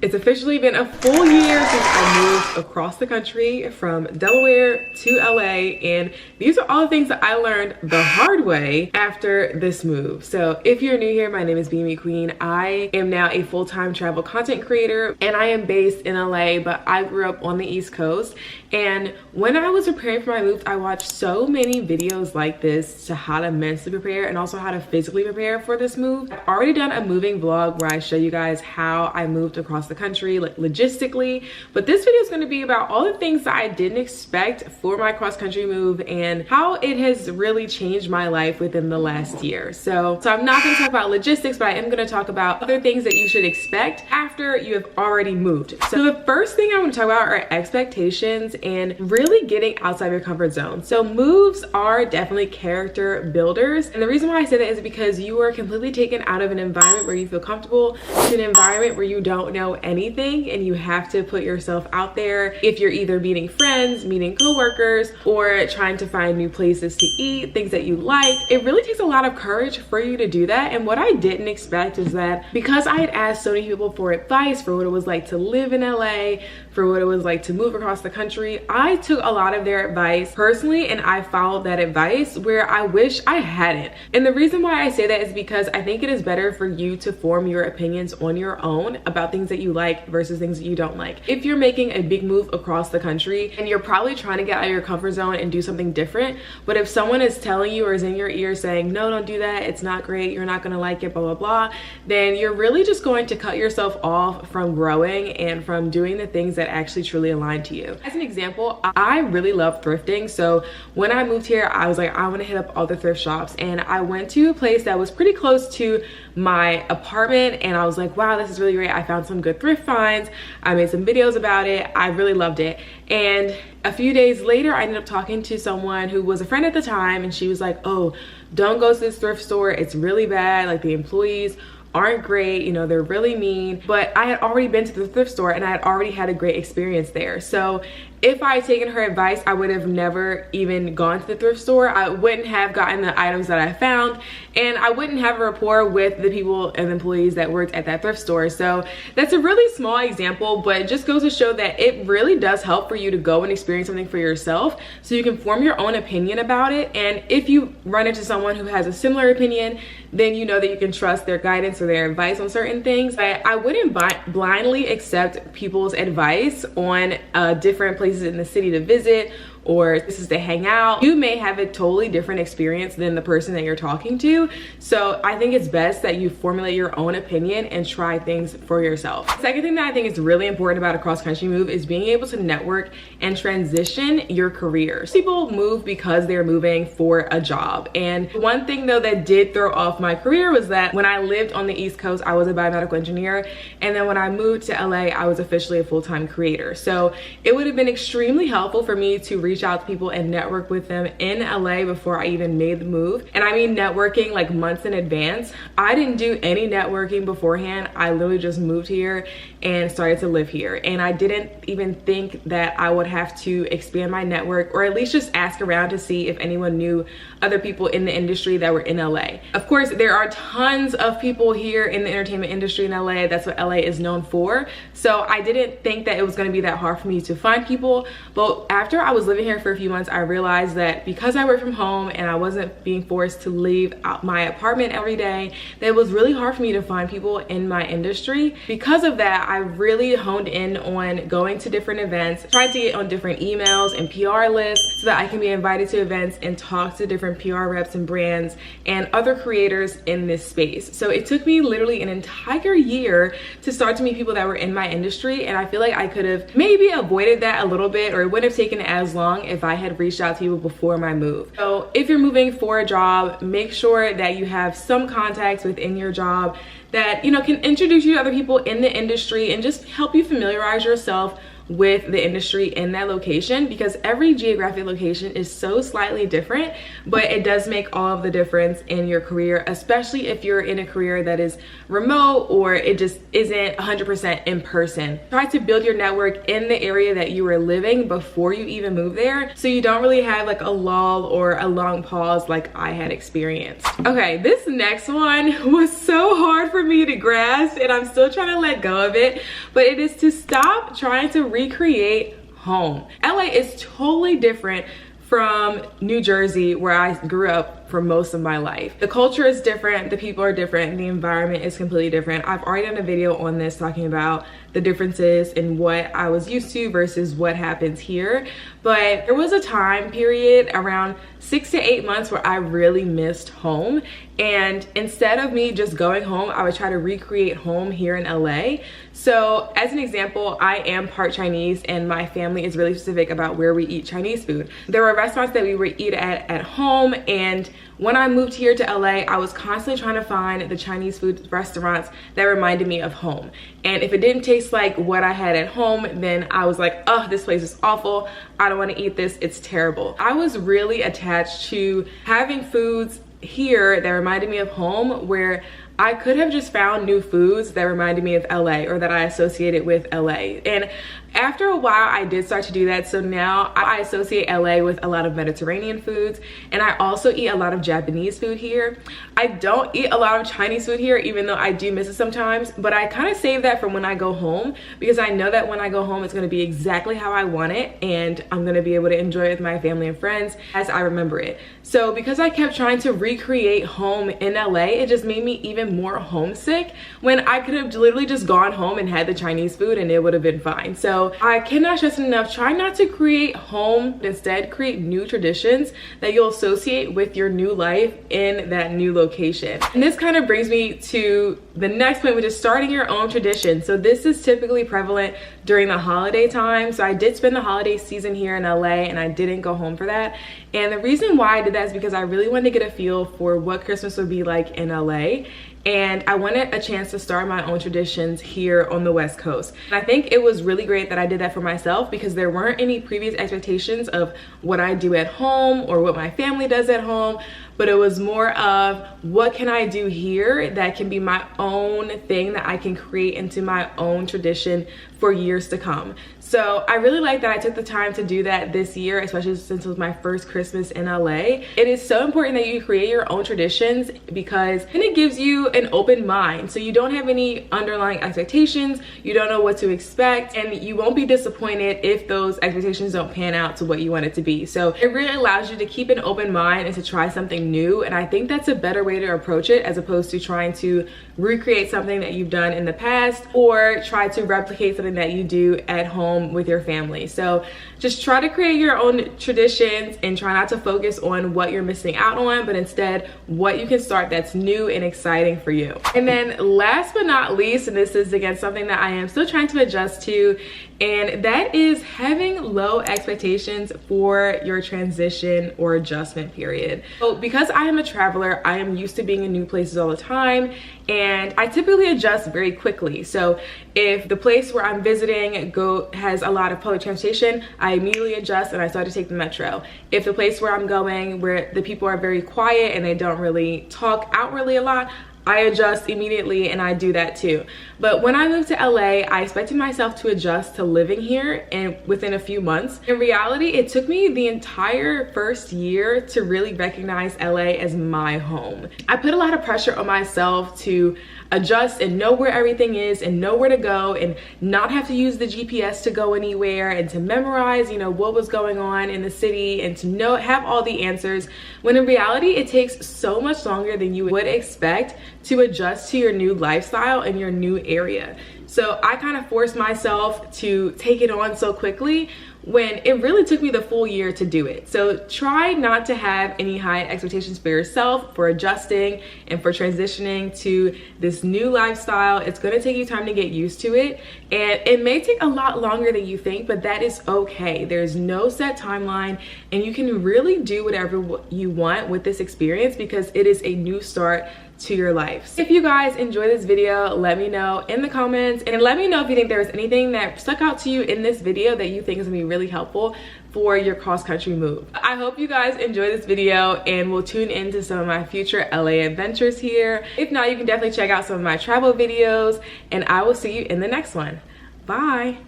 It's officially been a full year since I moved across the country from Delaware to LA, and these are all the things that I learned the hard way after this move. So if you're new here, my name is Beamy Queen. I am now a full-time travel content creator, and I am based in LA, but I grew up on the East Coast. And when I was preparing for my move, I watched so many videos like this to how to mentally prepare and also how to physically prepare for this move. I've already done a moving vlog where I show you guys how I moved across the country, like logistically, but this video is going to be about all the things that I didn't expect for my cross-country move and how it has really changed my life within the last year. So I'm not going to talk about logistics, but I am going to talk about other things that you should expect after you have already moved. So the first thing I want to talk about are expectations and really getting outside your comfort zone. So moves are definitely character builders, and the reason why I say that is because you are completely taken out of an environment where you feel comfortable to an environment where you don't know anything, and you have to put yourself out there. If you're either meeting friends, meeting coworkers, or trying to find new places to eat, things that you like, it really takes a lot of courage for you to do that. And what I didn't expect is that because I had asked so many people for advice for what it was like to live in LA, for what it was like to move across the country, I took a lot of their advice personally, and I followed that advice where I wish I hadn't. And the reason why I say that is because I think it is better for you to form your opinions on your own about things that you like versus things that you don't like. If you're making a big move across the country and you're probably trying to get out of your comfort zone and do something different, but if someone is telling you or is in your ear saying, no, don't do that, it's not great, you're not gonna like it, blah, blah, blah, then you're really just going to cut yourself off from growing and from doing the things that actually truly align to you. As an example, I really love thrifting. So when I moved here, I was like, I want to hit up all the thrift shops, and I went to a place that was pretty close to my apartment, and I was like, wow, this is really great. I found some good thrift finds. I made some videos about it. I really loved it. And a few days later, I ended up talking to someone who was a friend at the time, and she was like, oh, don't go to this thrift store. It's really bad. Like, the employees aren't great, you know, they're really mean. But I had already been to the thrift store and I had already had a great experience there. So if I had taken her advice, I would have never even gone to the thrift store. I wouldn't have gotten the items that I found, and I wouldn't have a rapport with the people and employees that worked at that thrift store. So that's a really small example, but it just goes to show that it really does help for you to go and experience something for yourself so you can form your own opinion about it. And if you run into someone who has a similar opinion, then you know that you can trust their guidance or their advice on certain things. But I wouldn't blindly accept people's advice on different places in the city to visit or places to hang out. You may have a totally different experience than the person that you're talking to. So I think it's best that you formulate your own opinion and try things for yourself. The second thing that I think is really important about a cross-country move is being able to network and transition your career. People move because they're moving for a job. And one thing though that did throw off my career was that when I lived on the East Coast, I was a biomedical engineer. And then when I moved to LA, I was officially a full-time creator. So it would have been extremely helpful for me to reach out to people and network with them in LA before I even made the move. And I mean networking like months in advance. I didn't do any networking beforehand. I literally just moved here and started to live here. And I didn't even think that I would have to expand my network or at least just ask around to see if anyone knew other people in the industry that were in LA. Of course, there are tons of people here in the entertainment industry in LA. That's what LA is known for. So I didn't think that it was going to be that hard for me to find people. But after I was living here for a few months, I realized that because I work from home and I wasn't being forced to leave out my apartment every day, that it was really hard for me to find people in my industry. Because of that, I really honed in on going to different events, trying to get on different emails and PR lists so that I can be invited to events and talk to different PR reps and brands and other creators in this space. So it took me literally an entire year to start to meet people that were in my industry, and I feel like I could have maybe avoided that a little bit, or it wouldn't have taken as long if I had reached out to people before my move. So if you're moving for a job, make sure that you have some contacts within your job that, you know, can introduce you to other people in the industry and just help you familiarize yourself with the industry in that location, because every geographic location is so slightly different, but it does make all of the difference in your career, especially if you're in a career that is remote or it just isn't 100% in person. Try to build your network in the area that you are living before you even move there, so you don't really have like a lull or a long pause like I had experienced. Okay, this next one was so hard for me to grasp, and I'm still trying to let go of it, but it is to stop trying to recreate home. LA is totally different from New Jersey, where I grew up for most of my life. The culture is different, the people are different, the environment is completely different. I've already done a video on this talking about the differences in what I was used to versus what happens here. But there was a time period around 6 to 8 months where I really missed home. And instead of me just going home, I would try to recreate home here in LA. So as an example, I am part Chinese and my family is really specific about where we eat Chinese food. There were restaurants that we would eat at home, and when I moved here to LA, I was constantly trying to find the Chinese food restaurants that reminded me of home. And if it didn't taste like what I had at home, then I was like, oh, this place is awful. I don't want to eat this. It's terrible. I was really attached to having foods here that reminded me of home, where I could have just found new foods that reminded me of LA or that I associated with LA. And after a while, I did start to do that. So now I associate LA with a lot of Mediterranean foods, and I also eat a lot of Japanese food here. I don't eat a lot of Chinese food here, even though I do miss it sometimes, but I kind of save that for when I go home, because I know that when I go home, it's gonna be exactly how I want it, and I'm gonna be able to enjoy it with my family and friends as I remember it. So because I kept trying to recreate home in LA, it just made me even more homesick, when I could have literally just gone home and had the Chinese food and it would have been fine. So I cannot stress enough, try not to create home, instead create new traditions that you'll associate with your new life in that new location. And this kind of brings me to the next point, which is starting your own tradition. So this is typically prevalent during the holiday time. So I did spend the holiday season here in LA, and I didn't go home for that. And the reason why I did that is because I really wanted to get a feel for what Christmas would be like in LA. And I wanted a chance to start my own traditions here on the West Coast. And I think it was really great that I did that for myself, because there weren't any previous expectations of what I do at home or what my family does at home, but it was more of what can I do here that can be my own thing that I can create into my own tradition for years to come. So I really like that I took the time to do that this year, especially since it was my first Christmas in LA. It is so important that you create your own traditions, because then it gives you an open mind. So you don't have any underlying expectations, you don't know what to expect, and you won't be disappointed if those expectations don't pan out to what you want it to be. So it really allows you to keep an open mind and to try something new. And I think that's a better way to approach it, as opposed to trying to recreate something that you've done in the past or try to replicate something that you do at home with your family. So just try to create your own traditions and try not to focus on what you're missing out on, but instead what you can start that's new and exciting for you. And then last but not least, and this is again something that I am still trying to adjust to, and that is having low expectations for your transition or adjustment period. So because I am a traveler, I am used to being in new places all the time, and I typically adjust very quickly. So if the place where I'm visiting has a lot of public transportation, I immediately adjust and I start to take the metro. If the place where I'm going, where the people are very quiet and they don't really talk outwardly a lot, I adjust immediately, and I do that too. But when I moved to LA, I expected myself to adjust to living here and within a few months. In reality, it took me the entire first year to really recognize LA as my home. I put a lot of pressure on myself to adjust and know where everything is and know where to go and not have to use the GPS to go anywhere and to memorize, what was going on in the city and to have all the answers, when in reality it takes so much longer than you would expect to adjust to your new lifestyle and your new area. So I kind of forced myself to take it on so quickly, when it really took me the full year to do it. So try not to have any high expectations for yourself for adjusting and for transitioning to this new lifestyle. It's gonna take you time to get used to it, and it may take a lot longer than you think, but that is okay. There's no set timeline, and you can really do whatever you want with this experience because it is a new start to your life. If you guys enjoy this video, let me know in the comments, and let me know if you think there was anything that stuck out to you in this video that you think is gonna be really helpful for your cross-country move. I hope you guys enjoy this video and will tune into some of my future LA adventures here. If not, you can definitely check out some of my travel videos, and I will see you in the next one. Bye.